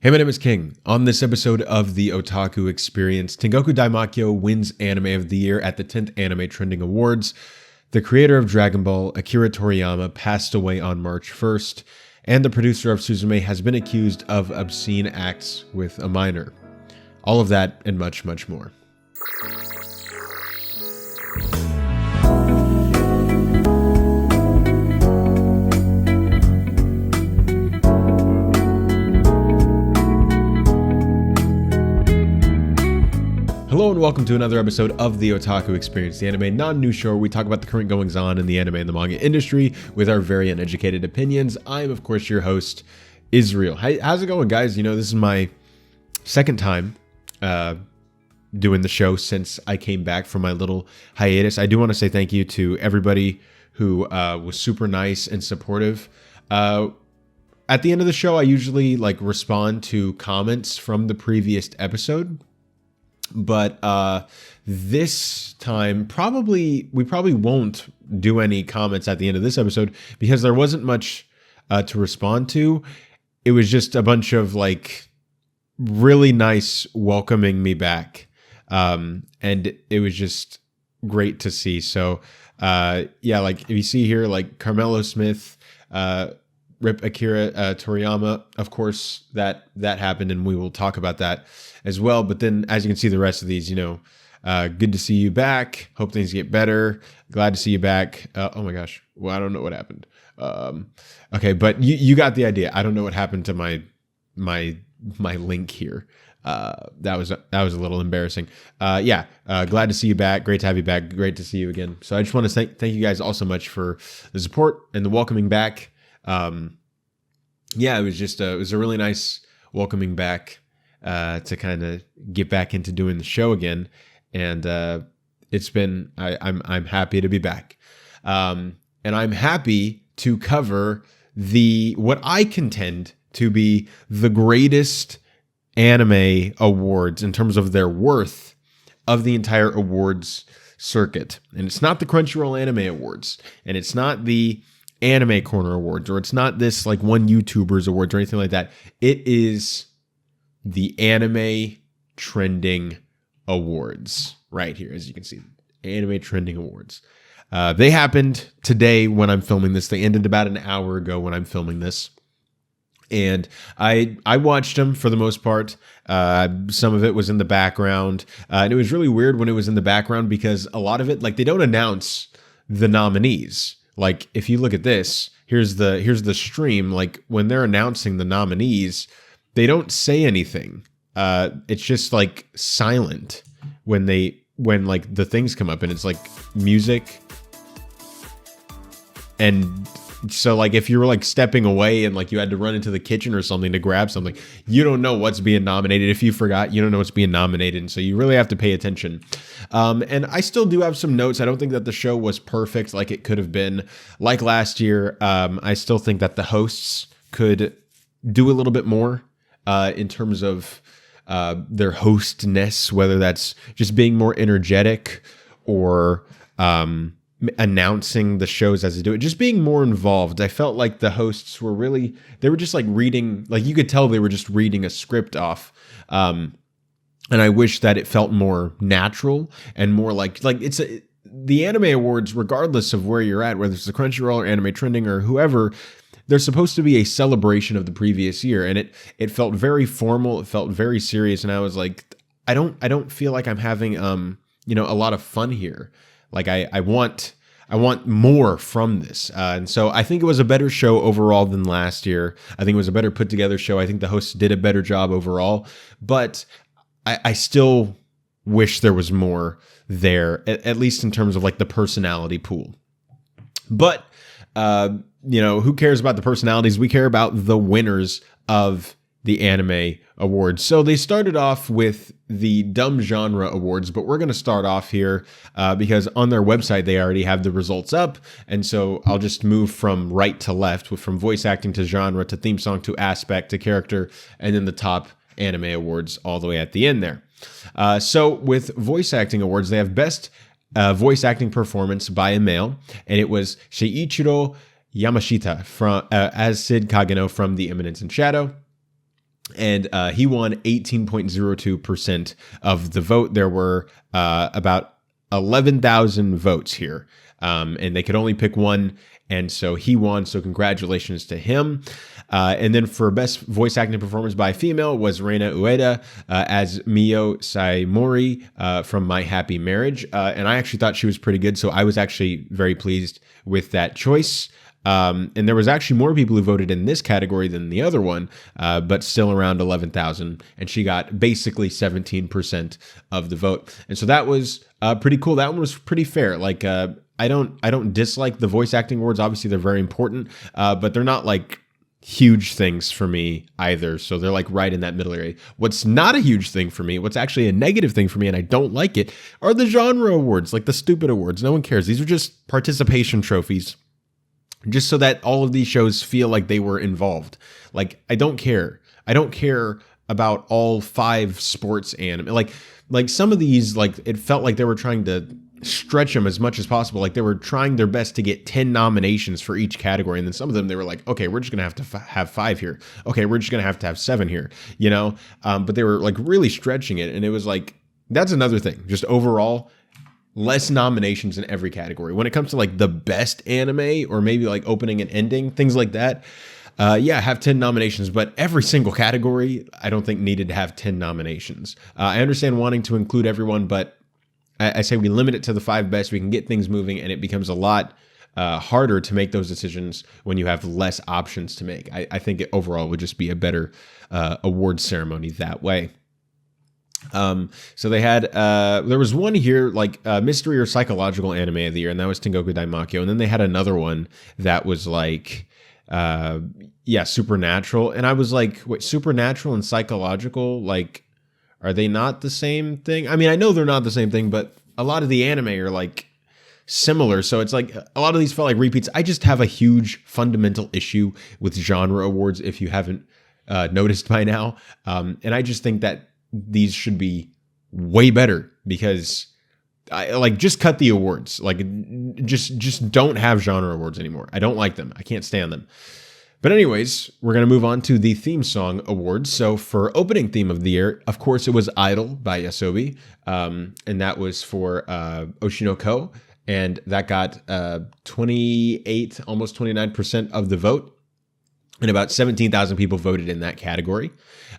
Hey, my name is King. On this episode of the Otaku Experience, Tengoku Daimakyou wins Anime of the Year at the 10th Anime Trending Awards. The creator of Dragon Ball, Akira Toriyama, passed away on March 1st, and the producer of Suzume has been accused of obscene acts with a minor. All of that and much, much more. Hello and welcome to another episode of the Otaku Experience, the anime non-news show where we talk about the current goings-on in the anime and the manga industry with our very uneducated opinions. I'm, of course, your host, Israel. How's it going, guys? You know, this is my second time doing the show since I came back from my little hiatus. I do want to say thank you to everybody who was super nice and supportive. At the end of the show, I usually respond to comments from the previous episode. But this time, we probably won't do any comments at the end of this episode because there wasn't much to respond to. It was just a bunch of really nice welcoming me back, and it was just great to see. So yeah, if you see here, Carmelo Smith, Rip Akira Toriyama, of course, that happened, and we will talk about that as well. But then, as you can see, the rest of these, good to see you back. Hope things get better. Glad to see you back. Oh my gosh, well, I don't know what happened. Okay, but you got the idea. I don't know what happened to my link here. That was a little embarrassing. Yeah, glad to see you back. Great to have you back. Great to see you again. So I just want to thank you guys all so much for the support and the welcoming back. Yeah, it was a really nice welcoming back to kind of get back into doing the show again, and I'm happy to be back, and I'm happy to cover what I contend to be the greatest anime awards in terms of their worth of the entire awards circuit. And it's not the Crunchyroll Anime Awards, and it's not the Anime Corner Awards, or it's not this one YouTuber's awards or anything like that. It is the Anime Trending Awards right here, as you can see. Anime Trending Awards. They happened today when I'm filming this. They ended about an hour ago when I'm filming this. And I watched them for the most part. Some of it was in the background. And it was really weird when it was in the background because a lot of it, they don't announce the nominees. If you look at this, here's the stream. When they're announcing the nominees, they don't say anything. It's just silent when the things come up, and it's music. And so if you were stepping away and you had to run into the kitchen or something to grab something, you don't know what's being nominated. If you forgot, you don't know what's being nominated. And so you really have to pay attention. And I still do have some notes. I don't think that the show was perfect like it could have been. Like last year, I still think that the hosts could do a little bit more in terms of their hostness, whether that's just being more energetic or announcing the shows as they do it, just being more involved. I felt like the hosts were they were just reading, you could tell they were just reading a script off. And I wish that it felt more natural and more the Anime Awards, regardless of where you're at, whether it's the Crunchyroll or Anime Trending or whoever, they're supposed to be a celebration of the previous year. And it felt very formal. It felt very serious. And I was like, I don't feel like I'm having, a lot of fun here. I want more from this. And so I think it was a better show overall than last year. I think it was a better put together show. I think the hosts did a better job overall, but I still wish there was more there, at least in terms of the personality pool. But, who cares about the personalities? We care about the winners of the Anime Awards. So they started off with the Dumb Genre Awards, but we're going to start off here because on their website, they already have the results up. And so I'll just move from right to left, from voice acting to genre to theme song to aspect to character, and then the top Anime Awards all the way at the end there. So with voice acting awards, they have best voice acting performance by a male, and it was Sheiichiro Yamashita as Sid Kageno from The Eminence in Shadow. And he won 18.02% of the vote. There were about 11,000 votes here, and they could only pick one. And so he won. So congratulations to him. And then for best voice acting performance by a female was Reina Ueda as Mio Saimori from My Happy Marriage. And I actually thought she was pretty good. So I was actually very pleased with that choice. And there was actually more people who voted in this category than the other one, but still around 11,000. And she got basically 17% of the vote. And so that was pretty cool. That one was pretty fair. Like, I don't dislike the voice acting awards. Obviously, they're very important, but they're not like huge things for me either. So they're like right in that middle area. What's not a huge thing for me, what's actually a negative thing for me, and I don't like it, are the genre awards, like the stupid awards. No one cares. These are just participation trophies, just so that all of these shows feel like they were involved. Like, I don't care. I don't care about all 5 sports anime. Like some of these, like it felt like they were trying to stretch them as much as possible. Like they were trying their best to get 10 nominations for each category. And then some of them, they were like, okay, we're just going to have to have 5 here. Okay, we're just going to have 7 here, you know? But they were like really stretching it. And it was like, that's another thing. Just overall, less nominations in every category. When it comes to like the best anime or maybe like opening and ending, things like that, have 10 nominations, but every single category I don't think needed to have 10 nominations. I understand wanting to include everyone, but I say we limit it to the 5 best. We can get things moving, and it becomes a lot harder to make those decisions when you have less options to make. I think it overall would just be a better award ceremony that way. So they had, there was one here, like mystery or psychological anime of the year, and that was Tengoku Daimakyou. And then they had another one that was like, supernatural. And I was like, wait, supernatural and psychological, like, are they not the same thing? I mean, I know they're not the same thing, but a lot of the anime are like similar. So it's like a lot of these felt like repeats. I just have a huge fundamental issue with genre awards, if you haven't noticed by now. And I just think that these should be way better, because I like, just cut the awards. Like just don't have genre awards anymore. I don't like them. I can't stand them. But anyways, we're going to move on to the theme song awards. So for opening theme of the year, of course, it was Idol by Yasobi. And that was for Oshinoko. And that got 28, almost 29% of the vote. And about 17,000 people voted in that category.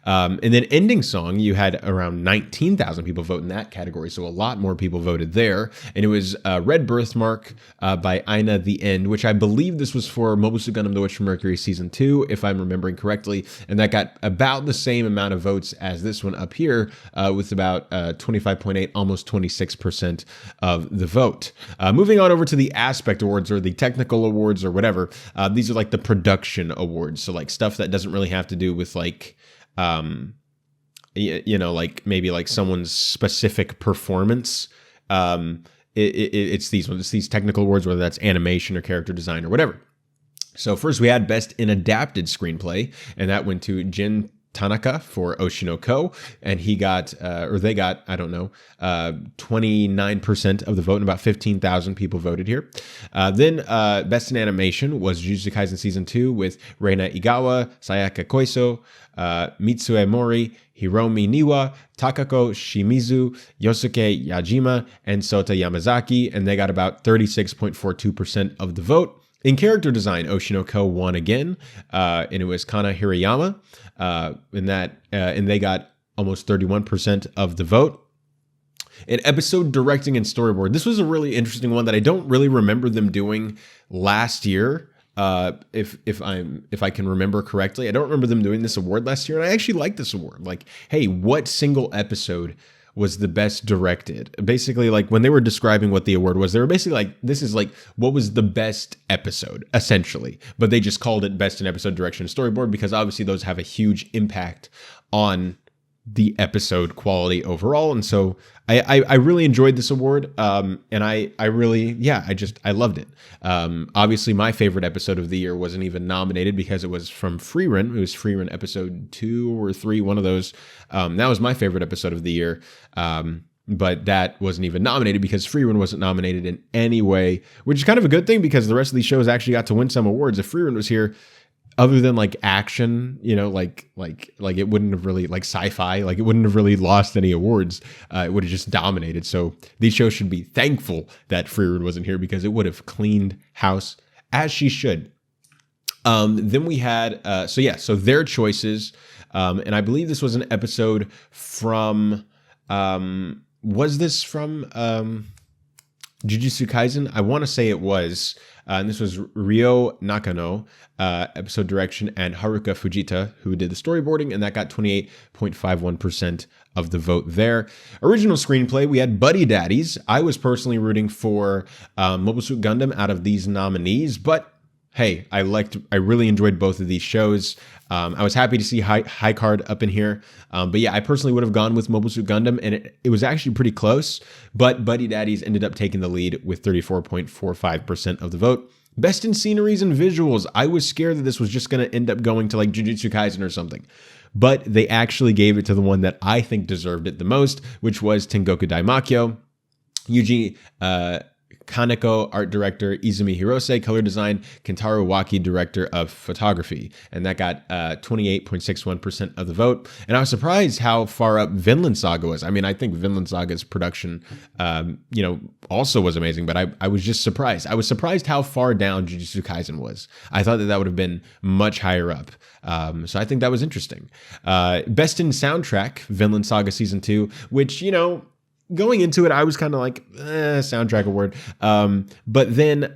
And then ending song, you had around 19,000 people vote in that category. So a lot more people voted there. And it was Red Birthmark by Aina the End, which I believe this was for Mobile Suit Gundam The Witch from Mercury Season 2, if I'm remembering correctly. And that got about the same amount of votes as this one up here, with about 25.8, almost 26% of the vote. Moving on over to the Aspect Awards, or the Technical Awards, or whatever. These are like the production awards. So like stuff that doesn't really have to do with like, like maybe like someone's specific performance. It's these ones. It's these technical awards, whether that's animation or character design or whatever. So first we had Best in Adapted Screenplay, and that went to Jin Tanaka for Oshinoko, and he got, they got, 29% of the vote, and about 15,000 people voted here. Then Best in Animation was Jujutsu Kaisen Season 2 with Reina Igawa, Sayaka Koiso, Mitsue Mori, Hiromi Niwa, Takako Shimizu, Yosuke Yajima, and Sota Yamazaki, and they got about 36.42% of the vote. In character design, Oshinoko won again, and it was Kana Hirayama, and they got almost 31% of the vote. In episode directing and storyboard, this was a really interesting one that I don't really remember them doing last year. If I can remember correctly, I don't remember them doing this award last year, and I actually like this award. Like, hey, what single episode was the best directed? Basically, like when they were describing what the award was, they were basically like, this is like what was the best episode, essentially. But they just called it Best in Episode Direction and Storyboard because obviously those have a huge impact on the episode quality overall. And so I really enjoyed this award. And I loved it. Obviously my favorite episode of the year wasn't even nominated because it was from Freerun. It was Freerun episode 2 or 3, one of those. That was my favorite episode of the year. But that wasn't even nominated because Freerun wasn't nominated in any way, which is kind of a good thing because the rest of these shows actually got to win some awards. If Freerun was here, other than like action, like it wouldn't have really, like sci-fi, like it wouldn't have really lost any awards. It would have just dominated. So these shows should be thankful that Freewood wasn't here, because it would have cleaned house as she should. Then we had, so their choices. And I believe this was an episode from, was this from Jujutsu Kaisen? I want to say it was. And this was Ryo Nakano, episode direction, and Haruka Fujita, who did the storyboarding, and that got 28.51% of the vote there. Original screenplay, we had Buddy Daddies. I was personally rooting for Mobile Suit Gundam out of these nominees, but hey, I really enjoyed both of these shows. I was happy to see High Card up in here. But yeah, I personally would have gone with Mobile Suit Gundam, and it was actually pretty close. But Buddy Daddies ended up taking the lead with 34.45% of the vote. Best in sceneries and visuals. I was scared that this was just going to end up going to like Jujutsu Kaisen or something. But they actually gave it to the one that I think deserved it the most, which was Tengoku Daimakyou. Yuji Kaneko, art director, Izumi Hirose, color design, Kentaro Waki, director of photography. And that got 28.61% of the vote. And I was surprised how far up Vinland Saga was. I mean, I think Vinland Saga's production, also was amazing, but I was just surprised. I was surprised how far down Jujutsu Kaisen was. I thought that would have been much higher up. So I think that was interesting. Best in soundtrack, Vinland Saga Season 2, which, going into it, I was kind of like, soundtrack award. But then,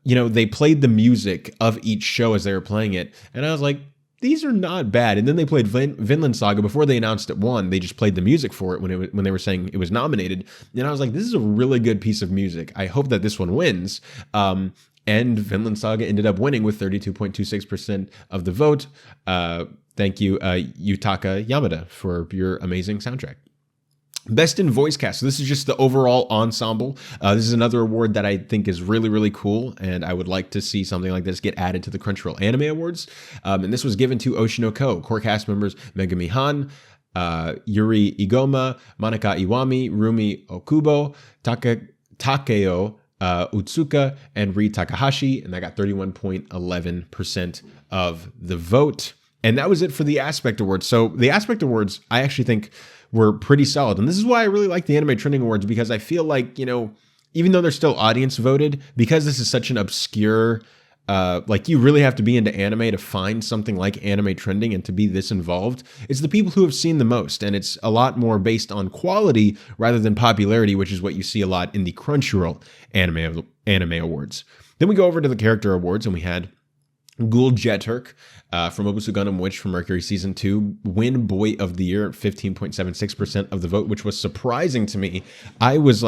they played the music of each show as they were playing it. And I was like, these are not bad. And then they played Vinland Saga. Before they announced it won, they just played the music for it when they were saying it was nominated. And I was like, this is a really good piece of music. I hope that this one wins. And Vinland Saga ended up winning with 32.26% of the vote. Thank you, Yutaka Yamada, for your amazing soundtrack. Best in voice cast. So this is just the overall ensemble. This is another award that I think is really, really cool, and I would like to see something like this get added to the Crunchyroll Anime Awards. And this was given to Oshinoko. Core cast members Megumi Han, Yuri Igoma, Manaka Iwami, Rumi Okubo, Takeo Utsuka, and Ri Takahashi, and that got 31.11% of the vote. And that was it for the Aspect Awards. So the Aspect Awards, I actually think, were pretty solid. And this is why I really like the Anime Trending Awards, because I feel like, even though they're still audience voted, because this is such an obscure, you really have to be into anime to find something like Anime Trending and to be this involved. It's the people who have seen the most, and it's a lot more based on quality rather than popularity, which is what you see a lot in the Crunchyroll Anime Awards. Then we go over to the Character Awards, and we had Ghoul Jeturk from Mobile Suit Gundam Witch from Mercury Season 2 win Boy of the Year at 15.76% of the vote, which was surprising to me. I was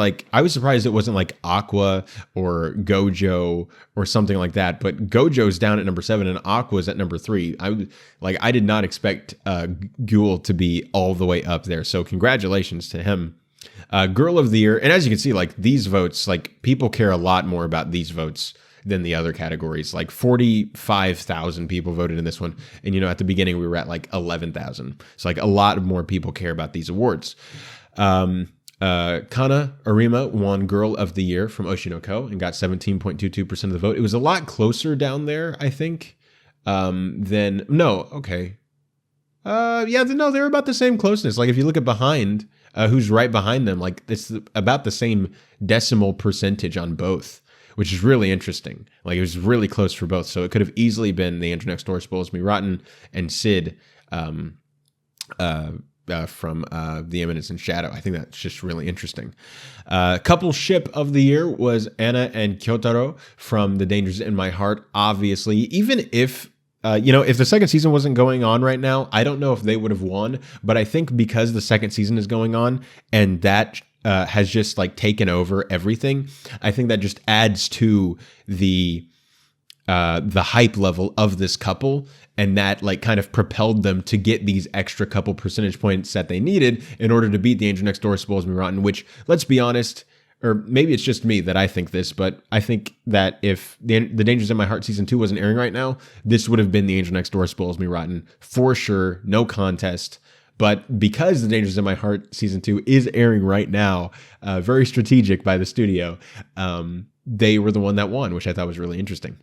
surprised it wasn't like Aqua or Gojo or something like that, but Gojo's down at number 7 and Aqua's at number 3. I did not expect Ghoul to be all the way up there, so congratulations to him. Girl of the Year, and as you can see, these votes, people care a lot more about these votes than the other categories. 45,000 people voted in this one. And, at the beginning we were at 11,000. So a lot more people care about these awards. Kana Arima won Girl of the Year from Oshinoko and got 17.22% of the vote. It was a lot closer down there, I think, than, no, okay. They're about the same closeness. If you look at behind, who's right behind them, it's about the same decimal percentage on both, which is really interesting. It was really close for both. So it could have easily been The Angel Next Door, Spoils Me Rotten, and Sid from The Eminence and Shadow. I think that's just really interesting. Couple ship of the year was Anna and Kyotaro from The Dangers in My Heart. Obviously, even if if the second season wasn't going on right now, I don't know if they would have won. But I think because the second season is going on and that has just taken over everything, I think that just adds to the hype level of this couple, and that kind of propelled them to get these extra couple percentage points that they needed in order to beat The Angel Next Door, Spoils Me Rotten, which, let's be honest, or maybe it's just me that I think this, but I think that if the Dangers in My Heart Season 2 wasn't airing right now, this would have been The Angel Next Door, Spoils Me Rotten for sure, no contest. But because The Dangers in My Heart Season 2 is airing right now, very strategic by the studio, they were the one that won, which I thought was really interesting.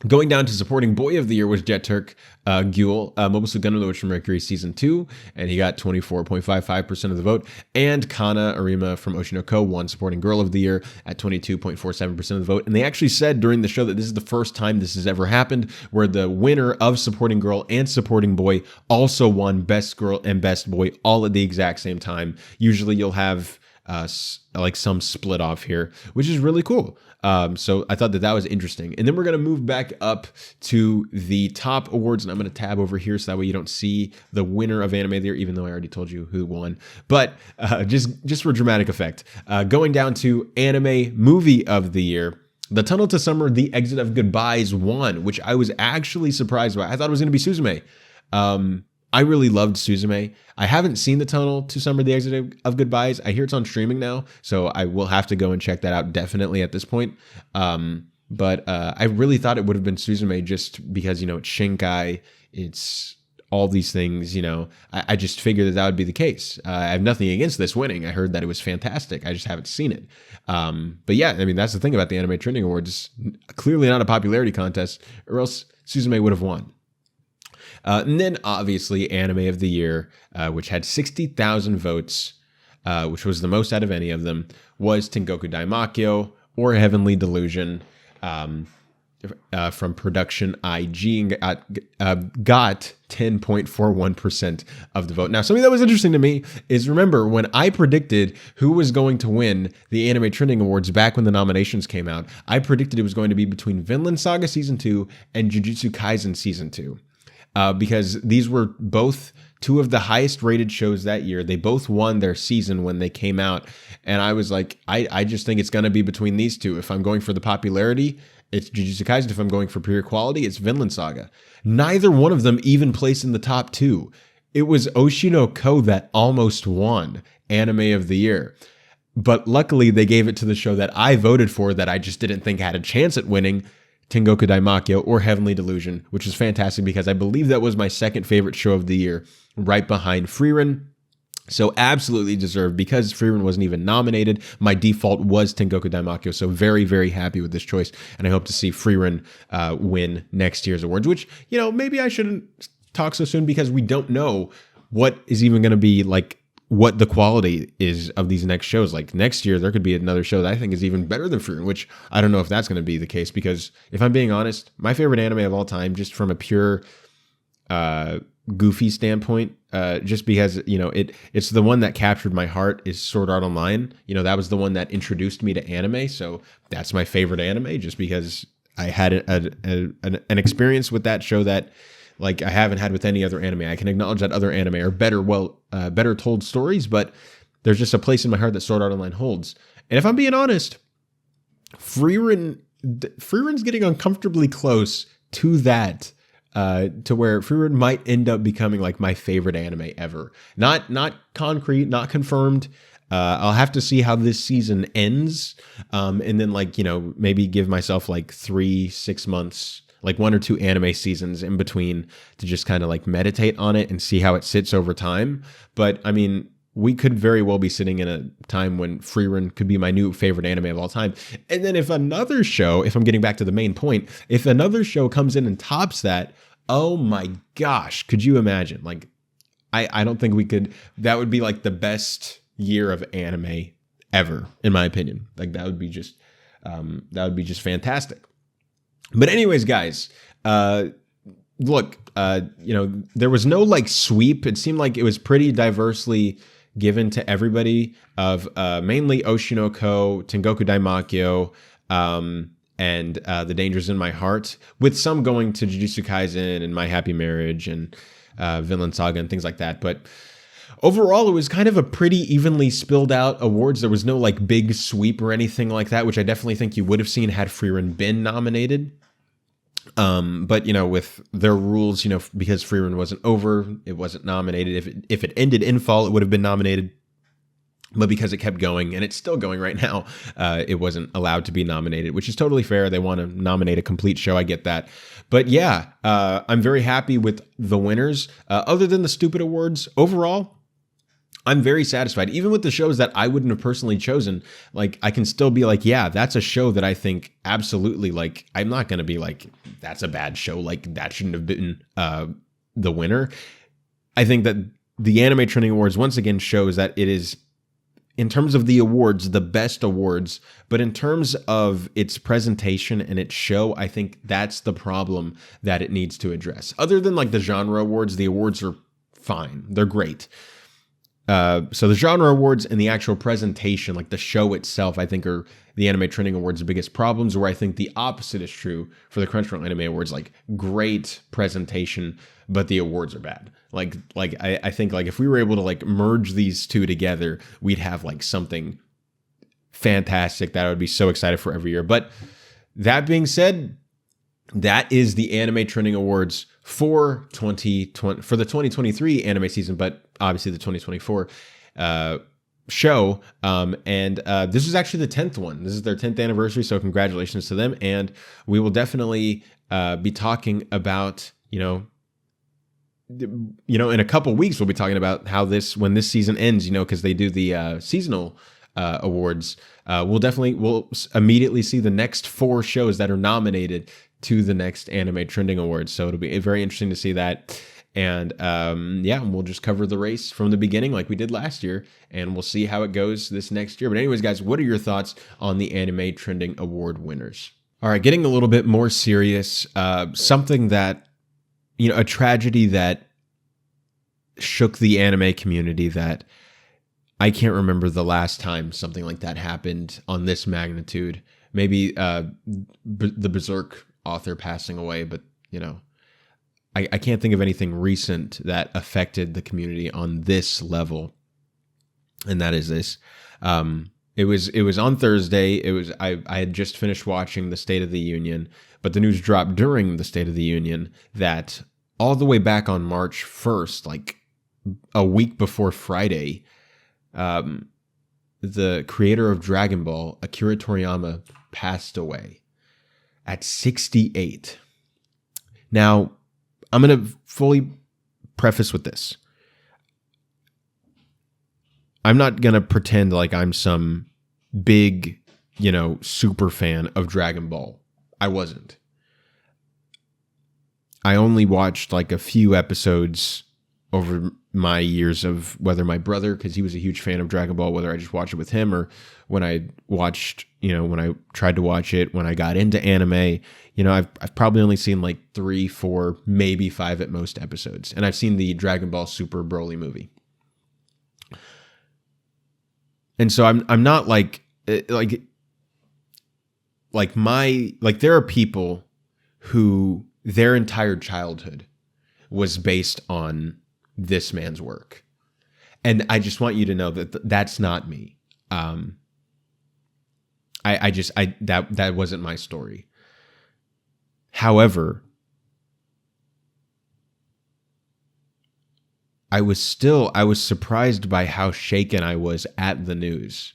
Going down to supporting boy of the year was Jet Turk Gül, Mobile Suit Gundam: The Witch from Mercury Season 2, and he got 24.55% of the vote. And Kana Arima from Oshinoko won supporting girl of the year at 22.47% of the vote. And they actually said during the show that this is the first time this has ever happened, where the winner of supporting girl and supporting boy also won best girl and best boy all at the exact same time. Usually you'll have like some split off here, which is really cool. So I thought that was interesting. And then we're going to move back up to the top awards, and I'm going to tab over here so that way you don't see the winner of anime there, even though I already told you who won. But just for dramatic effect, going down to anime movie of the year, The Tunnel to Summer, The Exit of Goodbyes won, which I was actually surprised by. I thought it was going to be Suzume. I really loved Suzume. I haven't seen The Tunnel to Summer, The Exit of Goodbyes. I hear it's on streaming now, so I will have to go and check that out definitely at this point. But I really thought it would have been Suzume just because, it's Shinkai, it's all these things, I just figured that would be the case. I have nothing against this winning. I heard that it was fantastic. I just haven't seen it. But yeah, that's the thing about the Anime Trending Awards. It's clearly not a popularity contest, or else Suzume would have won. And then obviously Anime of the Year, which had 60,000 votes, which was the most out of any of them, was Tengoku Daimakyou or Heavenly Delusion from Production IG, and got 10.41% of the vote. Now, something that was interesting to me is, remember when I predicted who was going to win the Anime Trending Awards back when the nominations came out, I predicted it was going to be between Vinland Saga Season 2 and Jujutsu Kaisen Season 2. Because these were both two of the highest rated shows that year. They both won their season when they came out. And I was like, I just think it's going to be between these two. If I'm going for the popularity, it's Jujutsu Kaisen. If I'm going for pure quality, it's Vinland Saga. Neither one of them even placed in the top two. It was Oshinoko that almost won Anime of the Year. But luckily, they gave it to the show that I voted for that I just didn't think had a chance at winning, Tengoku Daimakyou or Heavenly Delusion, which is fantastic because I believe that was my second favorite show of the year, right behind Frieren. So absolutely deserved, because Frieren wasn't even nominated. My default was Tengoku Daimakyou, so very, very happy with this choice, and I hope to see Frieren win next year's awards, which, maybe I shouldn't talk so soon because we don't know what is even going to be like, what the quality is of these next shows. Like next year, there could be another show that I think is even better than Frieren, which I don't know if that's going to be the case, because if I'm being honest, my favorite anime of all time, just from a pure goofy standpoint, just because, it's the one that captured my heart, is Sword Art Online. That was the one that introduced me to anime. So that's my favorite anime, just because I had an experience with that show that, like, I haven't had with any other anime. I can acknowledge that other anime are better told stories, but there's just a place in my heart that Sword Art Online holds. And if I'm being honest, Frieren's getting uncomfortably close to that, to where Frieren might end up becoming like my favorite anime ever. Not concrete, not confirmed. I'll have to see how this season ends, and then maybe give myself like 3-6 months, like 1 or 2 anime seasons in between, to just kind of like meditate on it and see how it sits over time. But we could very well be sitting in a time when Frieren could be my new favorite anime of all time. And then if another show, if I'm getting back to the main point, if another show comes in and tops that, oh my gosh, could you imagine? Like, I don't think we could, that would be like the best year of anime ever, in my opinion. Like that would be just fantastic. But anyways, guys, look, there was no like sweep. It seemed like it was pretty diversely given to everybody, of mainly Oshinoko, Tengoku Daimakyou, and The Dangers in My Heart, with some going to Jujutsu Kaisen and My Happy Marriage and Vinland Saga and things like that. But overall, it was kind of a pretty evenly spilled out awards. There was no like big sweep or anything like that, which I definitely think you would have seen had Frieren been nominated. But with their rules, because Frieren wasn't over, it wasn't nominated. If it ended in fall, it would have been nominated. But because it kept going, and it's still going right now, it wasn't allowed to be nominated, which is totally fair. They want to nominate a complete show. I get that. But yeah, I'm very happy with the winners. Other than the stupid awards, overall, I'm very satisfied. Even with the shows that I wouldn't have personally chosen, like I can still be like, yeah, that's a show that I think absolutely, like, I'm not going to be like, that's a bad show. Like that shouldn't have been the winner. I think that the Anime Trending Awards once again shows that it is, in terms of the awards, the best awards, but in terms of its presentation and its show, I think that's the problem that it needs to address. Other than like the genre awards, the awards are fine. They're great. So the genre awards and the actual presentation, like the show itself, I think are the Anime Trending Awards' biggest problems, where I think the opposite is true for the Crunchyroll Anime Awards, like great presentation, but the awards are bad. I think like if we were able to like merge these two together, we'd have like something fantastic that I would be so excited for every year. But that being said, that is the Anime Trending Awards for for the 2023 anime season, but obviously the 2024 show. And this is actually the 10th one. This is their 10th anniversary, so congratulations to them. And we will definitely be talking about, in a couple weeks, we'll be talking about how when this season ends, because they do the seasonal awards. We'll immediately see the next 4 shows that are nominated to the next Anime Trending Awards. So it'll be very interesting to see that. And we'll just cover the race from the beginning like we did last year, and we'll see how it goes this next year. But anyways, guys, what are your thoughts on the Anime Trending Award winners? All right, getting a little bit more serious, something that, a tragedy that shook the anime community that I can't remember the last time something like that happened on this magnitude. Maybe the Berserk author passing away, but I can't think of anything recent that affected the community on this level, and that is this. It was on Thursday. I had just finished watching the State of the Union, but the news dropped during the State of the Union that all the way back on March 1st, like a week before Friday, the creator of Dragon Ball, Akira Toriyama, passed away at 68. Now, I'm going to fully preface with this. I'm not going to pretend like I'm some big, super fan of Dragon Ball. I wasn't. I only watched like a few episodes over my years of whether my brother, because he was a huge fan of Dragon Ball, whether I just watched it with him or when I watched, when I tried to watch it, when I got into anime, I've probably only seen like 3, 4, maybe 5 at most episodes. And I've seen the Dragon Ball Super Broly movie. And so I'm not like there are people who their entire childhood was based on this man's work. And I just want you to know that that's not me. That wasn't my story. However, I was surprised by how shaken I was at the news.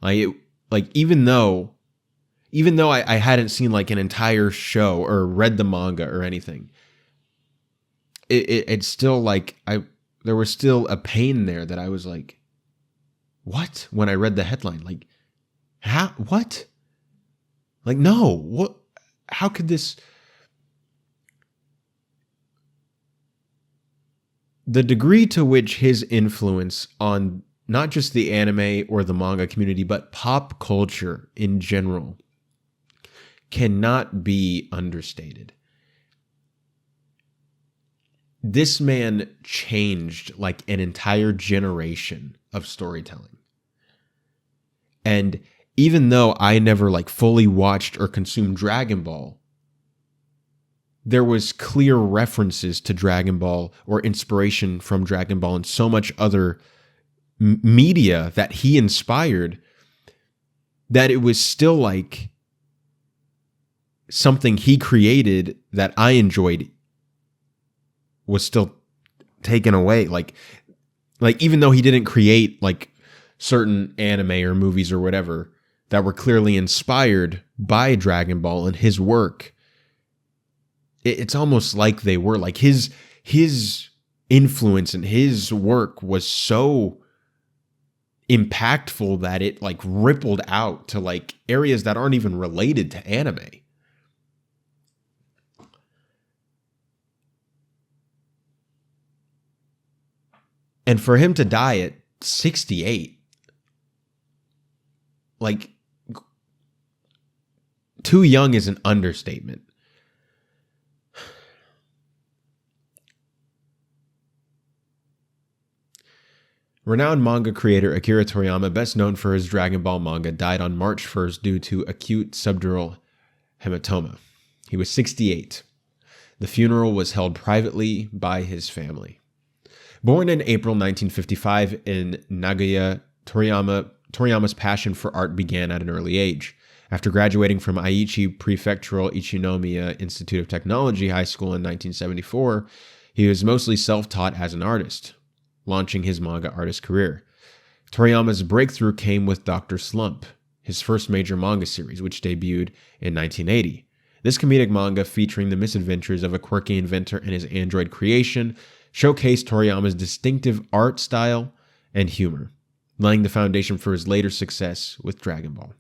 Even though I hadn't seen like an entire show or read the manga or anything, it's still like there was still a pain there that I was like, what? When I read the headline, like, how? What? Like, no, what? How could this? The degree to which his influence on not just the anime or the manga community, but pop culture in general cannot be understated. This man changed like an entire generation of storytelling. And even though I never like fully watched or consumed Dragon Ball, there was clear references to Dragon Ball or inspiration from Dragon Ball and so much other media that he inspired that it was still like something he created that I enjoyed was still taken away. Like even though he didn't create like certain anime or movies or whatever that were clearly inspired by Dragon Ball and his work, it's almost like they were like his influence and his work was so impactful that it like rippled out to like areas that aren't even related to anime. And for him to die at 68, like, too young is an understatement. Renowned manga creator Akira Toriyama, best known for his Dragon Ball manga, died on March 1st due to acute subdural hematoma. He was 68. The funeral was held privately by his family. Born in April 1955 in Nagoya, Toriyama's passion for art began at an early age. After graduating from Aichi Prefectural Ichinomiya Institute of Technology High School in 1974, he was mostly self-taught as an artist, launching his manga artist career. Toriyama's breakthrough came with Dr. Slump, his first major manga series, which debuted in 1980. This comedic manga, featuring the misadventures of a quirky inventor and his android creation, showcased Toriyama's distinctive art style and humor, laying the foundation for his later success with Dragon Ball.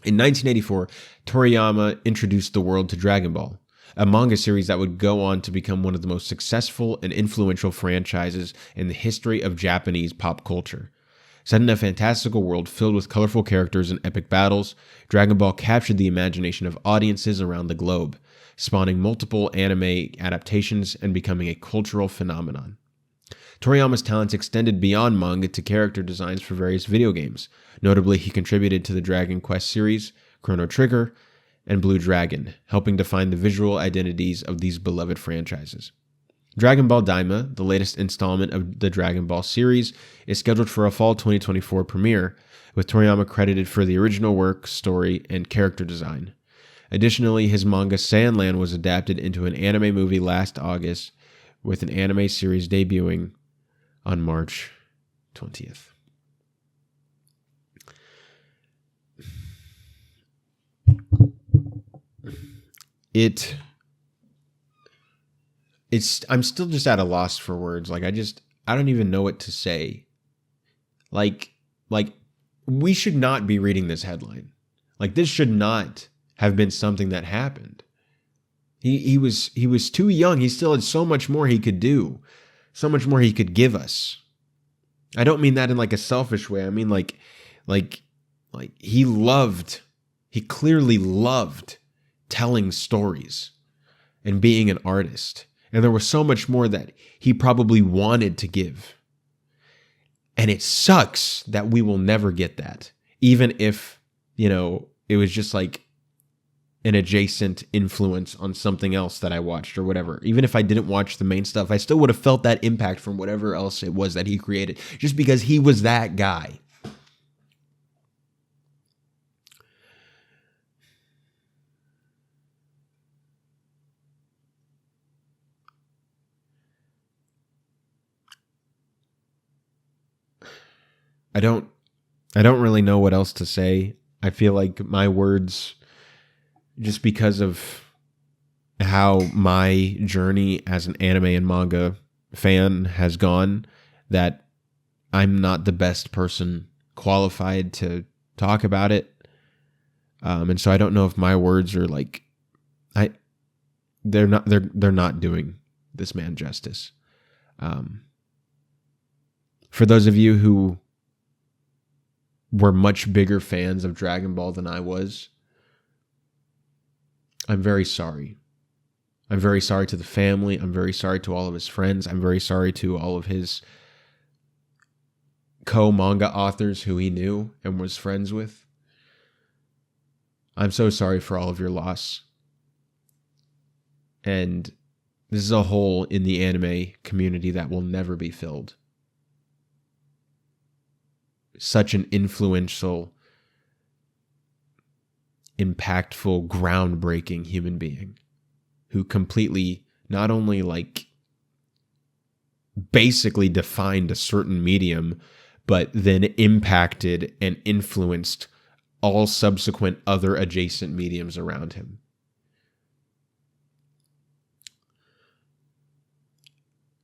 In 1984, Toriyama introduced the world to Dragon Ball, a manga series that would go on to become one of the most successful and influential franchises in the history of Japanese pop culture. Set in a fantastical world filled with colorful characters and epic battles, Dragon Ball captured the imagination of audiences around the globe, spawning multiple anime adaptations and becoming a cultural phenomenon. Toriyama's talents extended beyond manga to character designs for various video games. Notably, he contributed to the Dragon Quest series, Chrono Trigger, and Blue Dragon, helping define the visual identities of these beloved franchises. Dragon Ball Daima, the latest installment of the Dragon Ball series, is scheduled for a fall 2024 premiere, with Toriyama credited for the original work, story, and character design. Additionally, his manga Sandland was adapted into an anime movie last August, with an anime series debuting on March 20th. I'm still just at a loss for words. Like, I don't even know what to say. Like we should not be reading this headline. Like, this should not have been something that happened. He was too young. He still had so much more he could do. So much more he could give us. I don't mean that in like a selfish way. I mean like he clearly loved telling stories and being an artist. And there was so much more that he probably wanted to give. And it sucks that we will never get that. Even if, it was just like an adjacent influence on something else that I watched or whatever. Even if I didn't watch the main stuff, I still would have felt that impact from whatever else it was that he created, just because he was that guy. I don't really know what else to say. I feel like my words, just because of how my journey as an anime and manga fan has gone, that I'm not the best person qualified to talk about it. And so I don't know if my words are like, they're not doing this man justice. For those of you who were much bigger fans of Dragon Ball than I was, I'm very sorry. I'm very sorry to the family. I'm very sorry to all of his friends. I'm very sorry to all of his co-manga authors who he knew and was friends with. I'm so sorry for all of your loss. And this is a hole in the anime community that will never be filled. Such an influential, impactful, groundbreaking human being who completely not only basically defined a certain medium, but then impacted and influenced all subsequent other adjacent mediums around him.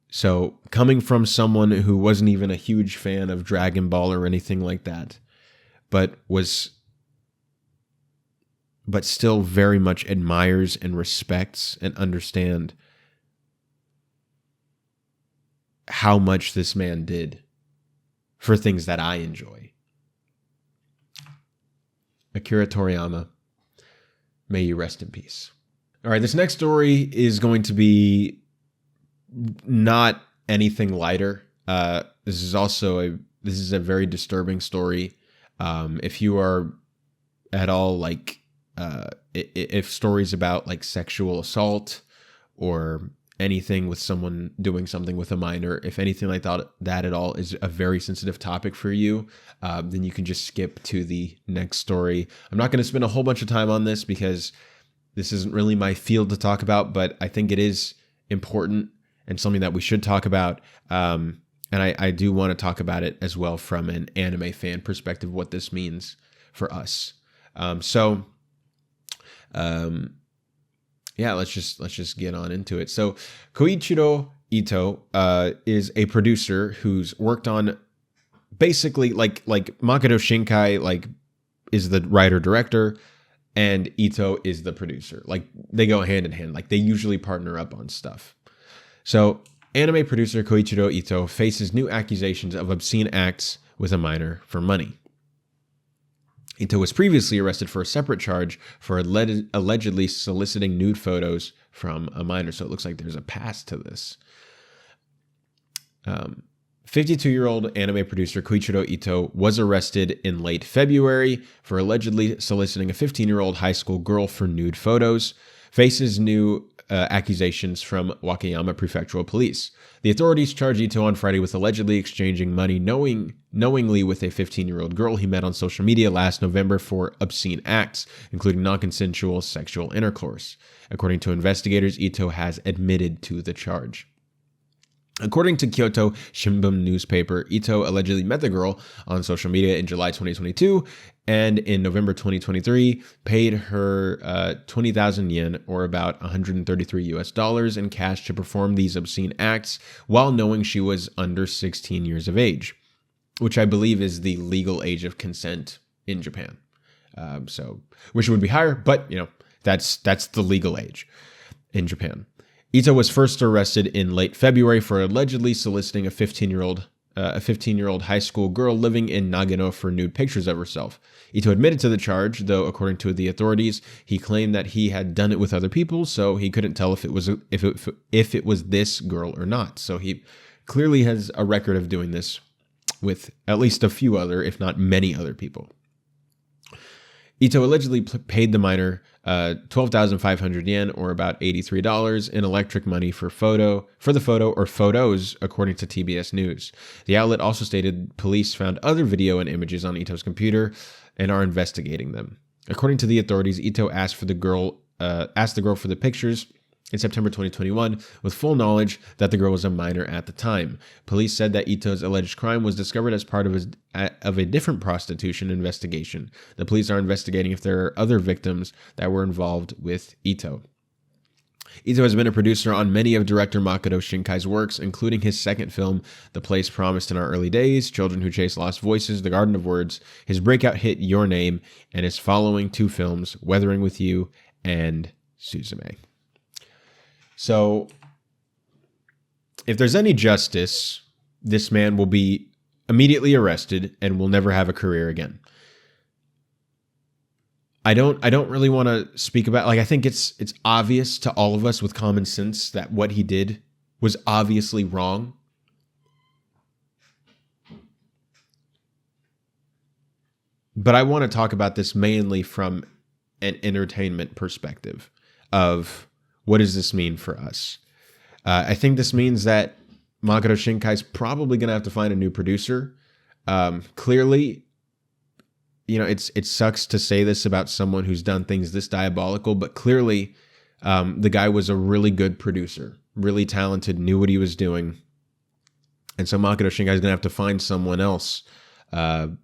So coming from someone who wasn't even a huge fan of Dragon Ball or anything like that, but still very much admires and respects and understand how much this man did for things that I enjoy. Akira Toriyama, may you rest in peace. All right, this next story is going to be not anything lighter. This is a very disturbing story. If you are at all like, if stories about like sexual assault or anything with someone doing something with a minor, if anything like that at all is a very sensitive topic for you, then you can just skip to the next story. I'm not going to spend a whole bunch of time on this because this isn't really my field to talk about, but I think it is important and something that we should talk about. And I do want to talk about it as well from an anime fan perspective, what this means for us. Yeah, let's just get on into it. So Koichiro Ito is a producer who's worked on basically like Makoto Shinkai like is the writer director and Ito is the producer. Like they go hand in hand. Like they usually partner up on stuff. So anime producer Koichiro Ito faces new accusations of obscene acts with a minor for money. Ito was previously arrested for a separate charge for allegedly soliciting nude photos from a minor. So it looks like there's a past to this. 52-year-old anime producer Koichiro Ito was arrested in late February for allegedly soliciting a 15-year-old high school girl for nude photos, faces new accusations from Wakayama Prefectural Police. The authorities charged Ito on Friday with allegedly exchanging money knowingly with a 15-year-old girl he met on social media last November for obscene acts, including non-consensual sexual intercourse. According to investigators, Ito has admitted to the charge. According to Kyoto Shimbun newspaper, Ito allegedly met the girl on social media in July 2022 and in November 2023 paid her 20,000 yen or about $133 in cash to perform these obscene acts while knowing she was under 16 years of age, which I believe is the legal age of consent in Japan. So wish it would be higher, but that's the legal age in Japan. Ito was first arrested in late February for allegedly soliciting a 15-year-old high school girl living in Nagano for nude pictures of herself. Ito admitted to the charge, though according to the authorities, he claimed that he had done it with other people, so he couldn't tell if it was this girl or not. So he clearly has a record of doing this with at least a few other, if not many other people. Ito allegedly paid the minor 12,500 yen or about $83 in electric money for the photo or photos, according to TBS News. The outlet also stated police found other video and images on Ito's computer and are investigating them. According to the authorities, Ito asked the girl for the pictures in September 2021 with full knowledge that the girl was a minor at the time. Police said that Ito's alleged crime was discovered as part of a different prostitution investigation. The police are investigating if there are other victims that were involved with Ito. Ito has been a producer on many of director Makoto Shinkai's works, including his second film, The Place Promised in Our Early Days, Children Who Chase Lost Voices, The Garden of Words, his breakout hit Your Name, and his following two films, Weathering with You and Suzume. So, if there's any justice, this man will be immediately arrested and will never have a career again. I don't really want to speak about, I think it's obvious to all of us with common sense that what he did was obviously wrong. But I want to talk about this mainly from an entertainment perspective of what does this mean for us? I think this means that Makoto Shinkai is probably going to have to find a new producer. Clearly, it sucks to say this about someone who's done things this diabolical, but clearly the guy was a really good producer, really talented, knew what he was doing. And so Makoto Shinkai is going to have to find someone else on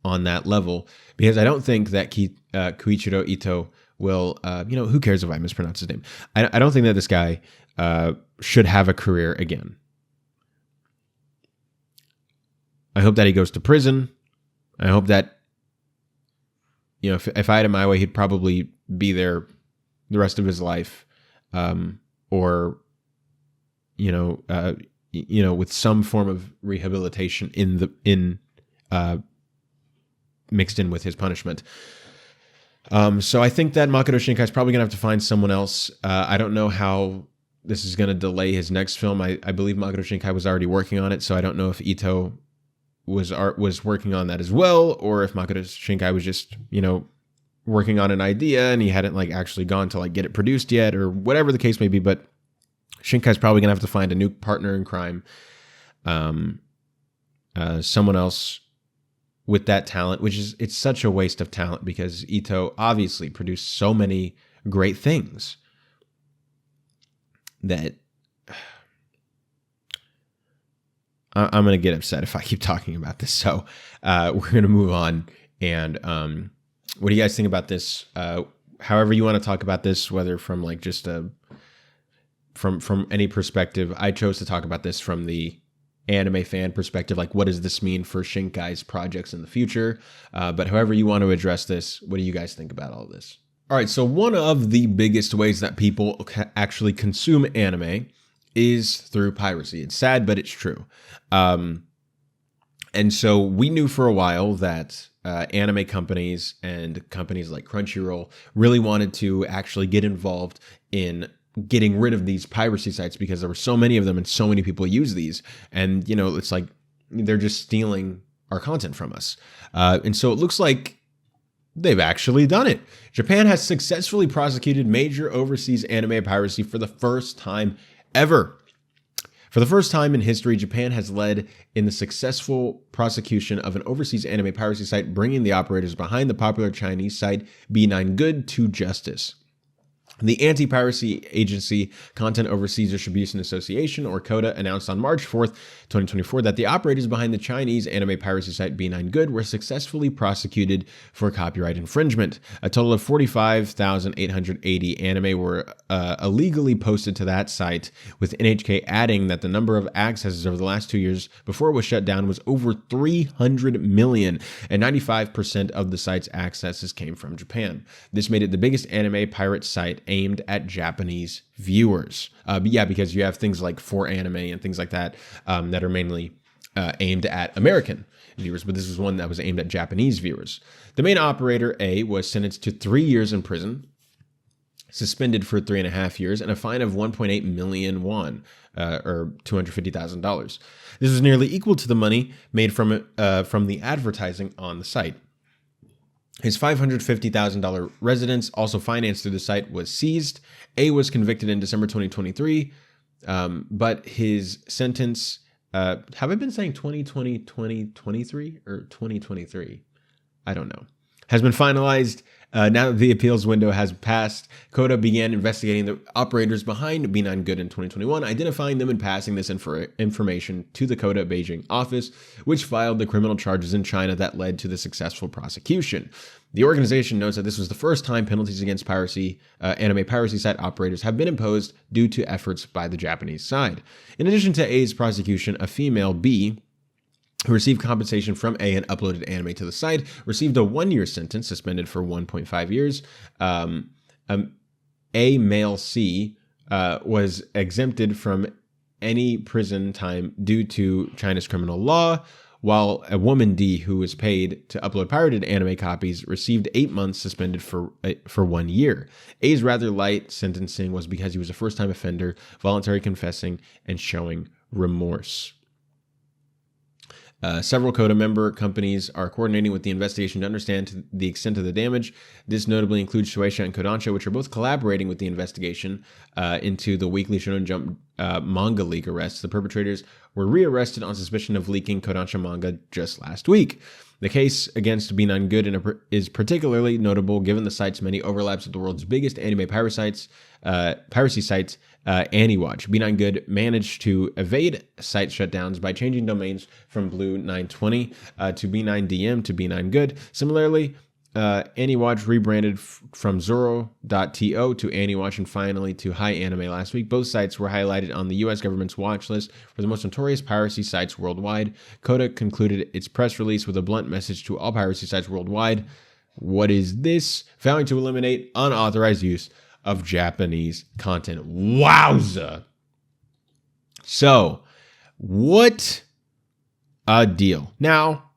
that level, because I don't think that Koichiro Ito will, who cares if I mispronounce his name? I don't think that this guy should have a career again. I hope that he goes to prison. I hope that, if I had it my way, he'd probably be there the rest of his life, or with some form of rehabilitation mixed in with his punishment. So I think that Makoto Shinkai is probably going to have to find someone else. I don't know how this is going to delay his next film. I believe Makoto Shinkai was already working on it, so I don't know if Ito was working on that as well, or if Makoto Shinkai was just, working on an idea and he hadn't actually gone to get it produced yet, or whatever the case may be. But Shinkai's probably going to have to find a new partner in crime, someone else with that talent, it's such a waste of talent because Ito obviously produced so many great things that I'm going to get upset if I keep talking about this. So we're going to move on. And what do you guys think about this? However you want to talk about this, whether from just from any perspective. I chose to talk about this from the anime fan perspective, what does this mean for Shinkai's projects in the future? But however you want to address this, what do you guys think about all of this? All right, so one of the biggest ways that people actually consume anime is through piracy. It's sad, but it's true. And so we knew for a while that anime companies and companies like Crunchyroll really wanted to actually get involved in getting rid of these piracy sites because there were so many of them and so many people use these. And, it's they're just stealing our content from us. And so it looks like they've actually done it. Japan has successfully prosecuted major overseas anime piracy for the first time ever. For the first time in history, Japan has led in the successful prosecution of an overseas anime piracy site, bringing the operators behind the popular Chinese site B9 Good to justice. The Anti-Piracy Agency Content Overseas Distribution Association, or CODA, announced on March 4th, 2024, that the operators behind the Chinese anime piracy site B9 Good were successfully prosecuted for copyright infringement. A total of 45,880 anime were illegally posted to that site, with NHK adding that the number of accesses over the last 2 years before it was shut down was over 300 million, and 95% of the site's accesses came from Japan. This made it the biggest anime pirate site aimed at Japanese viewers. Because you have things like 4anime and things like that that are mainly aimed at American viewers, but this was one that was aimed at Japanese viewers. The main operator, A, was sentenced to 3 years in prison, suspended for 3.5 years, and a fine of 1.8 million won, or $250,000. This was nearly equal to the money made from the advertising on the site. His $550,000 residence, also financed through the site, was seized. A was convicted in December 2023, but his sentence, have I been saying 2020, 2023, or 2023? I don't know. Has been finalized. Now that the appeals window has passed, CODA began investigating the operators behind B9 Good in 2021, identifying them and passing this information to the CODA Beijing office, which filed the criminal charges in China that led to the successful prosecution. The organization notes that this was the first time penalties against piracy, anime piracy site operators have been imposed due to efforts by the Japanese side. In addition to A's prosecution, a female, B, who received compensation from A and uploaded anime to the site, received a 1-year sentence, suspended for 1.5 years. A male, C, was exempted from any prison time due to China's criminal law, while a woman, D, who was paid to upload pirated anime copies, received 8 months, suspended for 1 year. A's rather light sentencing was because he was a first-time offender, voluntarily confessing and showing remorse. Several CODA member companies are coordinating with the investigation to understand the extent of the damage. This notably includes Shueisha and Kodansha, which are both collaborating with the investigation into the Weekly Shonen Jump manga leak arrests. The perpetrators were rearrested on suspicion of leaking Kodansha manga just last week. The case against B9 Good is particularly notable given the site's many overlaps with the world's biggest anime piracy sites, AnyWatch. B9 Good managed to evade site shutdowns by changing domains from Blue 920 to B9DM to B9 Good. Similarly, AniWatch rebranded from Zoro.to to AniWatch and finally to Hi Anime last week. Both sites were highlighted on the U.S. government's watch list for the most notorious piracy sites worldwide. Kodak concluded its press release with a blunt message to all piracy sites worldwide. What is this? Vowing to eliminate unauthorized use of Japanese content. Wowza! So, what a deal. Now,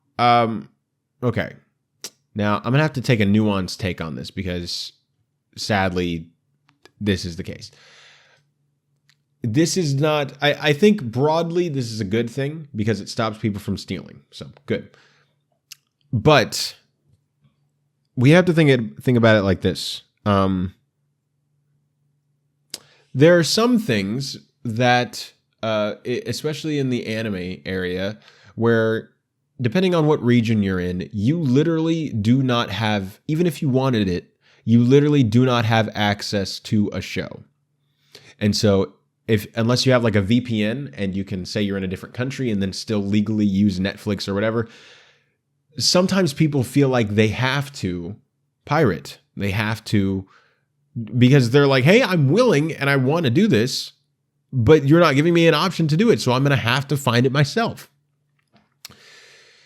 okay. Now, I'm going to have to take a nuanced take on this because, sadly, this is the case. This is not... I think broadly this is a good thing because it stops people from stealing. So, good. But we have to think about it like this. There are some things that, especially in the anime area, where... depending on what region you're in, you literally do not have, even if you wanted it, you literally do not have access to a show. And so unless you have like a VPN and you can say you're in a different country and then still legally use Netflix or whatever, sometimes people feel like they have to pirate. They have to, because they're like, hey, I'm willing and I want to do this, but you're not giving me an option to do it. So I'm going to have to find it myself.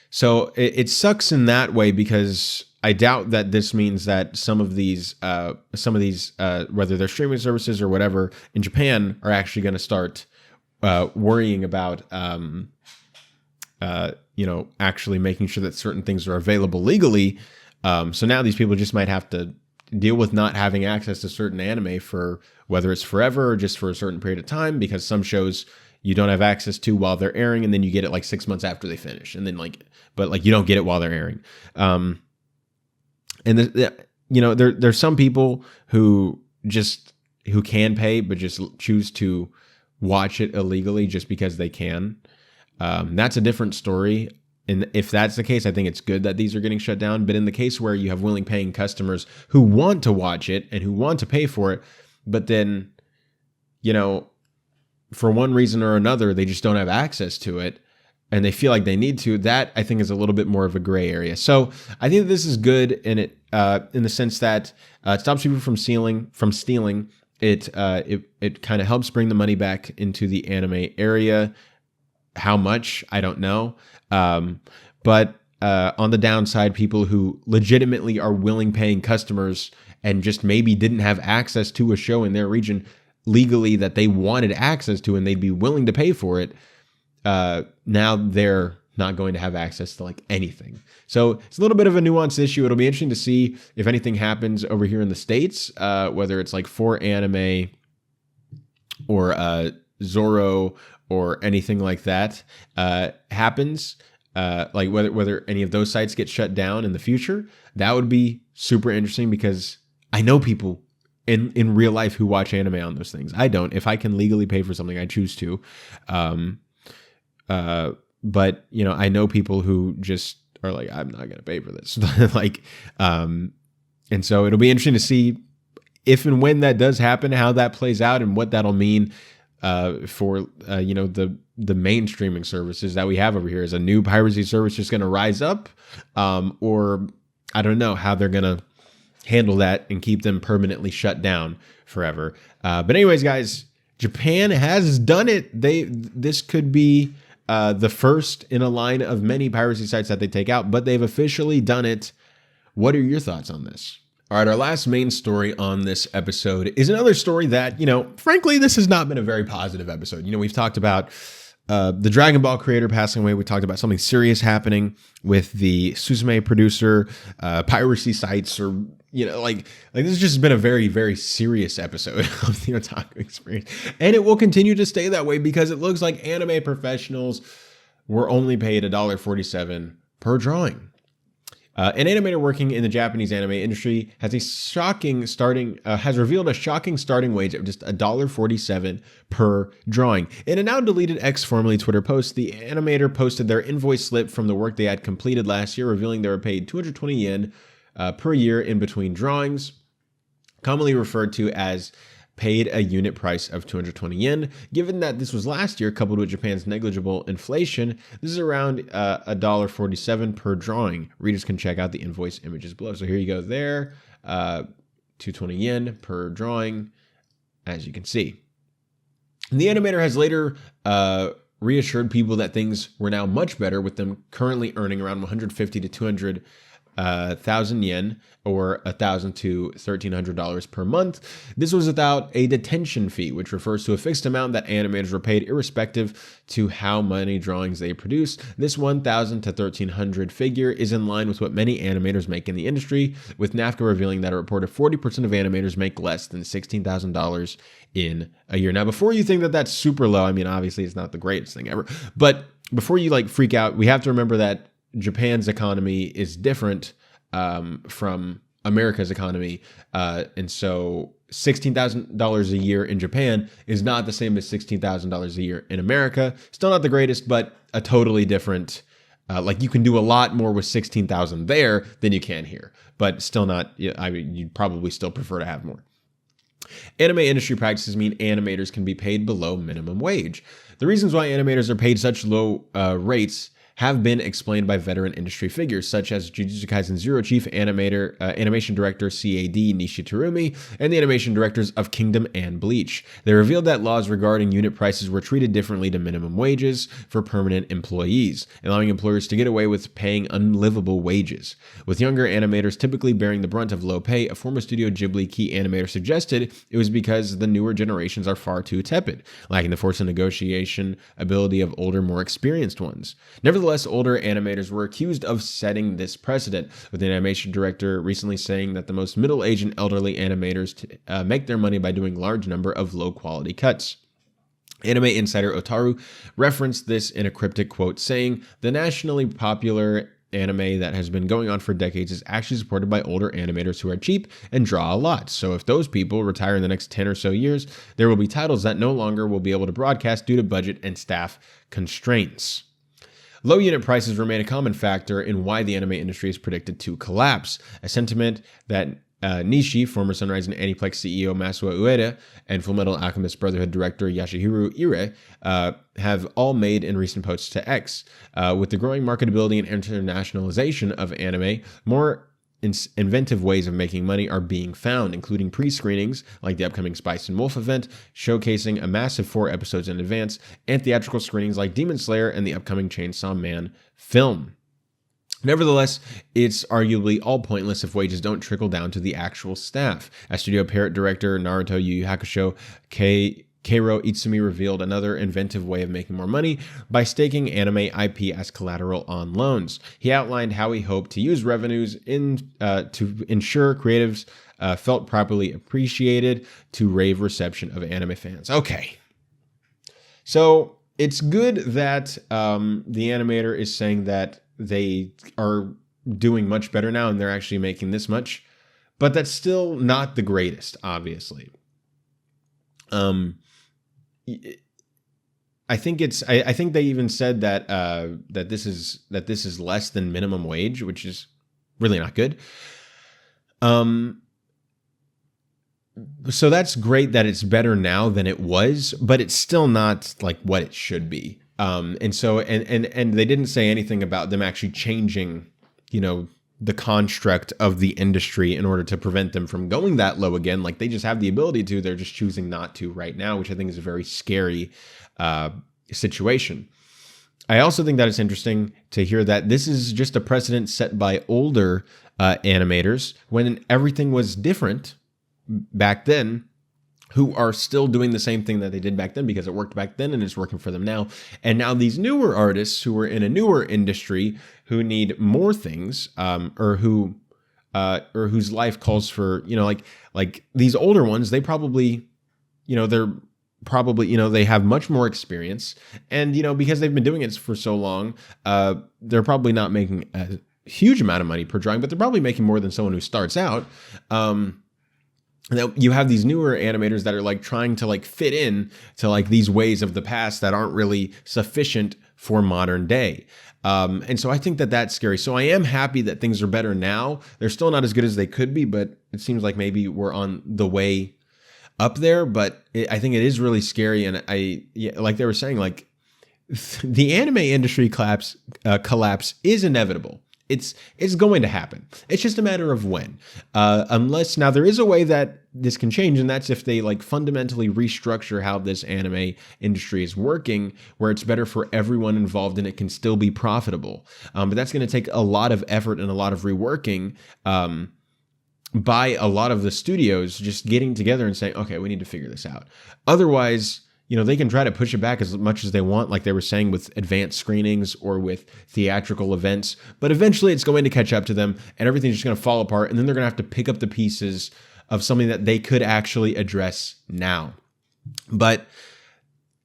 So it sucks in that way because I doubt that this means that some of these, whether they're streaming services or whatever in Japan, are actually going to start worrying about, actually making sure that certain things are available legally. So now these people just might have to deal with not having access to certain anime for whether it's forever or just for a certain period of time, because some shows you don't have access to while they're airing, and then you get it like 6 months after they finish, and then but you don't get it while they're airing. There's some people who can pay but just choose to watch it illegally just because they can. That's a different story. And if that's the case, I think it's good that these are getting shut down. But in the case where you have willing paying customers who want to watch it and who want to pay for it, but then, for one reason or another, they just don't have access to it and they feel like they need to, that I think is a little bit more of a gray area. So I think that this is good in the sense that it stops people from stealing. It kind of helps bring the money back into the anime area. How much, I don't know. But on the downside, people who legitimately are willing paying customers and just maybe didn't have access to a show in their region legally that they wanted access to and they'd be willing to pay for it, now they're not going to have access to like anything. So it's a little bit of a nuanced issue. It'll be interesting to see if anything happens over here in the States, whether it's like for anime or Zoro or anything like that happens, like whether any of those sites get shut down in the future. That would be super interesting because I know people in real life who watch anime on those things. I don't. If I can legally pay for something, I choose to. But I know people who just are like, I'm not going to pay for this. And so it'll be interesting to see if and when that does happen, how that plays out and what that'll mean for the main streaming services that we have over here. Is a new piracy service just going to rise up, or I don't know how they're going to handle that and keep them permanently shut down forever. But anyways, guys, Japan has done it. This could be the first in a line of many piracy sites that they take out, but they've officially done it. What are your thoughts on this? All right, our last main story on this episode is another story that, frankly, this has not been a very positive episode. We've talked about the Dragon Ball creator passing away. We talked about something serious happening with the Suzume producer, piracy sites, or, this has just been a very, very serious episode of the Otaku Experience. And it will continue to stay that way because it looks like anime professionals were only paid $1.47 per drawing. An animator working in the Japanese anime industry has revealed a shocking starting wage of just $1.47 per drawing. In a now deleted X, formerly Twitter post, the animator posted their invoice slip from the work they had completed last year, revealing they were paid 220 yen per year in between drawings, commonly referred to as paid a unit price of 220 yen. Given that this was last year, coupled with Japan's negligible inflation, this is around $1.47 per drawing. Readers can check out the invoice images below. So here you go there, 220 yen per drawing, as you can see. And the animator has later reassured people that things were now much better, with them currently earning around 150 to 200,000 yen, or $1,000 to $1,300 per month. This was without a detention fee, which refers to a fixed amount that animators were paid irrespective to how many drawings they produce. This 1,000 to 1,300 figure is in line with what many animators make in the industry, with NAFCA revealing that a reported 40% of animators make less than $16,000 in a year. Now, before you think that that's super low, I mean, obviously it's not the greatest thing ever, but before you like freak out, we have to remember that Japan's economy is different from America's economy. And so $16,000 a year in Japan is not the same as $16,000 a year in America. Still not the greatest, but a totally different, like you can do a lot more with 16,000 there than you can here, but still not, I mean, you'd probably still prefer to have more. Anime industry practices mean animators can be paid below minimum wage. The reasons why animators are paid such low rates have been explained by veteran industry figures such as Jujutsu Kaisen Zero chief animation director CAD Nishi Terumi and the animation directors of Kingdom and Bleach. They revealed that laws regarding unit prices were treated differently to minimum wages for permanent employees, allowing employers to get away with paying unlivable wages. With younger animators typically bearing the brunt of low pay, a former Studio Ghibli key animator suggested it was because the newer generations are far too tepid, lacking the force of negotiation ability of older, more experienced ones. Nevertheless, older animators were accused of setting this precedent, with the animation director recently saying that the most middle-aged and elderly animators make their money by doing large number of low-quality cuts. Anime insider Otaru referenced this in a cryptic quote, saying, "The nationally popular anime that has been going on for decades is actually supported by older animators who are cheap and draw a lot. So if those people retire in the next 10 or so years, there will be titles that no longer will be able to broadcast due to budget and staff constraints." Low unit prices remain a common factor in why the anime industry is predicted to collapse, a sentiment that Nishi, former Sunrise and Aniplex CEO Masuo Ueda, and Fullmetal Alchemist Brotherhood director Yashihiro Ire have all made in recent posts to X. With the growing marketability and internationalization of anime, more inventive ways of making money are being found, including pre-screenings like the upcoming Spice and Wolf event, showcasing a massive 4 episodes in advance, and theatrical screenings like Demon Slayer and the upcoming Chainsaw Man film. Nevertheless, it's arguably all pointless if wages don't trickle down to the actual staff. As Studio Parrot director Naruto Yu Yu Hakusho Keiro Itsumi revealed another inventive way of making more money by staking anime IP as collateral on loans. He outlined how he hoped to use revenues to ensure creatives felt properly appreciated to rave reception of anime fans. Okay. So it's good that the animator is saying that they are doing much better now and they're actually making this much, but that's still not the greatest, obviously. I think they even said that that this is less than minimum wage, which is really not good. So that's great that it's better now than it was, but it's still not like what it should be. And they didn't say anything about them actually changing, the construct of the industry in order to prevent them from going that low again. Like they just have the ability to, they're just choosing not to right now, which I think is a very scary situation. I also think that it's interesting to hear that this is just a precedent set by older animators when everything was different back then, who are still doing the same thing that they did back then because it worked back then and it's working for them now. And now these newer artists who are in a newer industry who need more things, or whose life calls for, like these older ones, they probably, they have much more experience, and, because they've been doing it for so long, they're probably not making a huge amount of money per drawing, but they're probably making more than someone who starts out. Now you have these newer animators that are like trying to like fit in to like these ways of the past that aren't really sufficient for modern day. And so I think that that's scary. So I am happy that things are better now. They're still not as good as they could be, but it seems like maybe we're on the way up there, but I think it is really scary. And like they were saying, like the anime industry collapse is inevitable. It's going to happen. It's just a matter of when. Unless now there is a way that this can change, and that's if they like fundamentally restructure how this anime industry is working, where it's better for everyone involved and it can still be profitable. But that's going to take a lot of effort and a lot of reworking by a lot of the studios just getting together and saying, okay, we need to figure this out. Otherwise, they can try to push it back as much as they want, like they were saying with advanced screenings or with theatrical events. But eventually it's going to catch up to them and everything's just going to fall apart. And then they're going to have to pick up the pieces of something that they could actually address now. But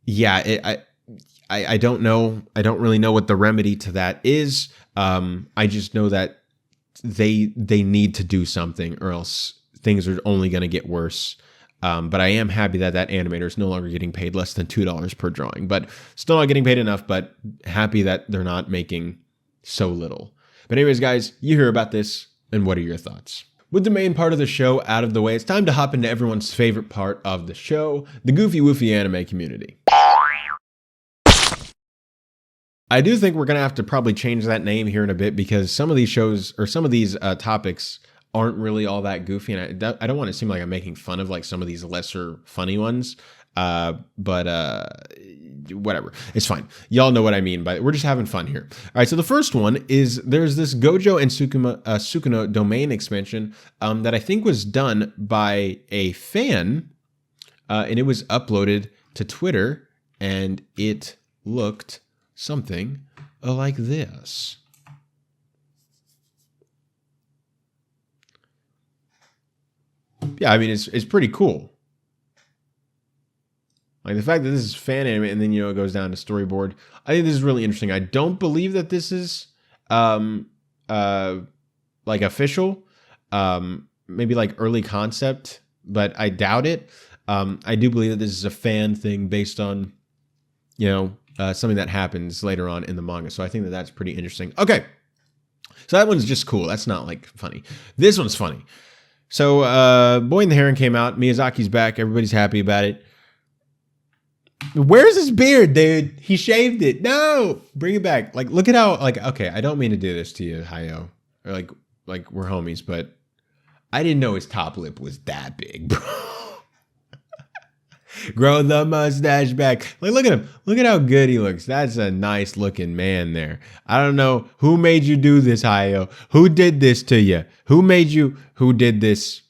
yeah, I don't know. I don't really know what the remedy to that is. I just know that they need to do something or else things are only going to get worse. But I am happy that animator is no longer getting paid less than $2 per drawing, but still not getting paid enough, but happy that they're not making so little. But anyways, guys, you hear about this, and what are your thoughts? With the main part of the show out of the way, it's time to hop into everyone's favorite part of the show, the Goofy Woofy anime community. I do think we're going to have to probably change that name here in a bit because some of these shows or some of these topics aren't really all that goofy, and I don't want to seem like I'm making fun of like some of these lesser funny ones, but whatever, it's fine. Y'all know what I mean, but we're just having fun here. All right, so the first one is there's this Gojo and Sukuno domain expansion that I think was done by a fan, and it was uploaded to Twitter, and it looked something like this. Yeah, I mean, it's pretty cool. Like the fact that this is fan anime and then, it goes down to storyboard. I think this is really interesting. I don't believe that this is like official, maybe like early concept, but I doubt it. I do believe that this is a fan thing based on, something that happens later on in the manga. So I think that that's pretty interesting. Okay. So that one's just cool. That's not like funny. This one's funny. So, Boy and the Heron came out. Miyazaki's back. Everybody's happy about it. Where's his beard, dude? He shaved it. No, bring it back. Like, look at how, okay, I don't mean to do this to you, Hayo. Or like we're homies, but I didn't know his top lip was that big, bro. Grow the mustache back. Like, look at him. Look at how good he looks. That's a nice looking man there. I don't know who made you do this, Hayo. Who did this to you? Who did this?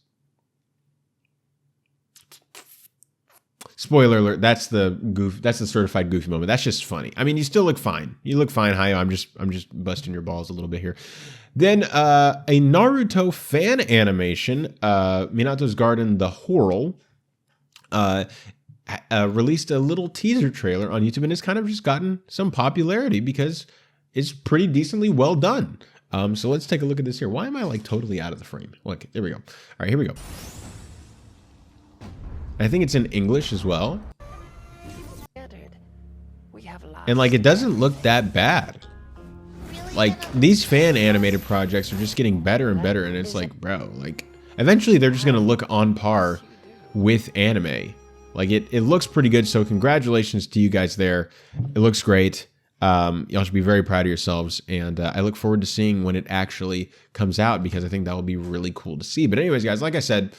Spoiler alert. That's the certified goofy moment. That's just funny. I mean, you still look fine. You look fine, Hayo. I'm just busting your balls a little bit here. Then a Naruto fan animation, Minato's Garden: The Whirl, released a little teaser trailer on YouTube and it's kind of just gotten some popularity because it's pretty decently well done. So let's take a look at this here. Why am I like totally out of the frame? Look, there we go. All right, here we go. I think it's in English as well. And like, it doesn't look that bad. Like, these fan animated projects are just getting better and better. And it's like, bro, like eventually they're just going to look on par with anime. Like it looks pretty good. So congratulations to you guys there. It looks great. Y'all should be very proud of yourselves. And I look forward to seeing when it actually comes out because I think that will be really cool to see. But anyways, guys, like I said,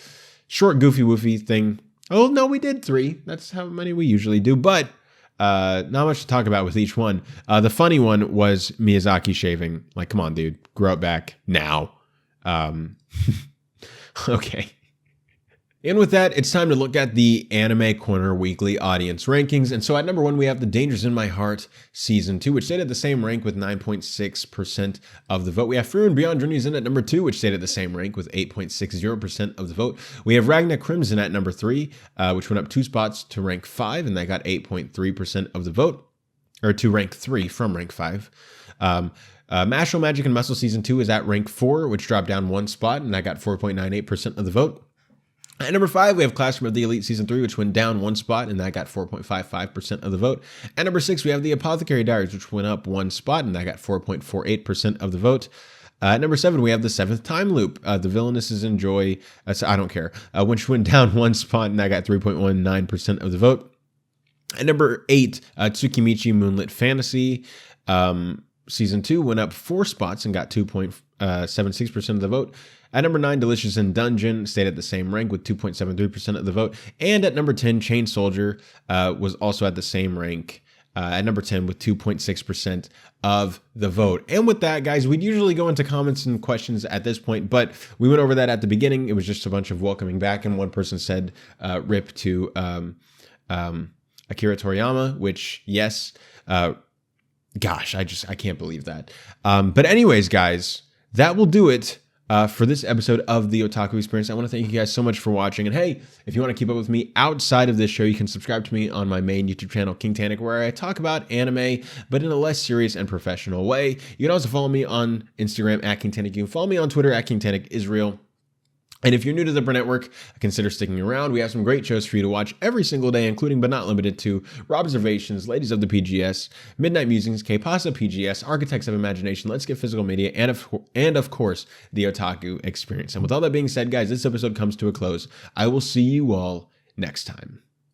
short Goofy Woofy thing. Oh, no, we did 3. That's how many we usually do. But not much to talk about with each one. The funny one was Miyazaki shaving. Like, come on, dude. Grow it back now. Okay. And with that, it's time to look at the Anime Corner Weekly Audience Rankings. And so at number 1, we have The Dangers in My Heart Season 2, which stayed at the same rank with 9.6% of the vote. We have Through and Beyond Journeys in at number 2, which stayed at the same rank with 8.60% of the vote. We have Ragna Crimson at number 3, which went up 2 spots to rank 5, and that got 8.3% of the vote, or to rank 3 from rank 5. Mashle Magic and Muscle Season 2 is at rank 4, which dropped down 1 spot, and that got 4.98% of the vote. At number 5, we have Classroom of the Elite Season 3, which went down 1 spot, and that got 4.55% of the vote. At number 6, we have The Apothecary Diaries, which went up 1 spot, and that got 4.48% of the vote. At number 7, we have The Seventh Time Loop. The Villainouses Enjoy, so I don't care, which went down 1 spot, and that got 3.19% of the vote. At number 8, Tsukimichi Moonlit Fantasy. Season 2 went up 4 spots and got 2.76% of the vote. At number 9, Delicious in Dungeon stayed at the same rank with 2.73% of the vote. And at number 10, Chain Soldier was also at the same rank at number 10 with 2.6% of the vote. And with that, guys, we'd usually go into comments and questions at this point, but we went over that at the beginning. It was just a bunch of welcoming back, and one person said rip to Akira Toriyama, which, yes, gosh, I can't believe that. But anyways, guys, that will do it for this episode of the Otaku Experience. I want to thank you guys so much for watching. And hey, if you want to keep up with me outside of this show, you can subscribe to me on my main YouTube channel, Kingtanic, where I talk about anime, but in a less serious and professional way. You can also follow me on Instagram at Kingtanic. You can follow me on Twitter at Kingtanic Israel. And if you're new to the Burnettwork, consider sticking around. We have some great shows for you to watch every single day, including but not limited to Robservations, Ladies of the PGS, Midnight Musings, K-Pasa PGS, Architects of Imagination, Let's Get Physical Media, and of course, the Otaku Experience. And with all that being said, guys, this episode comes to a close. I will see you all next time.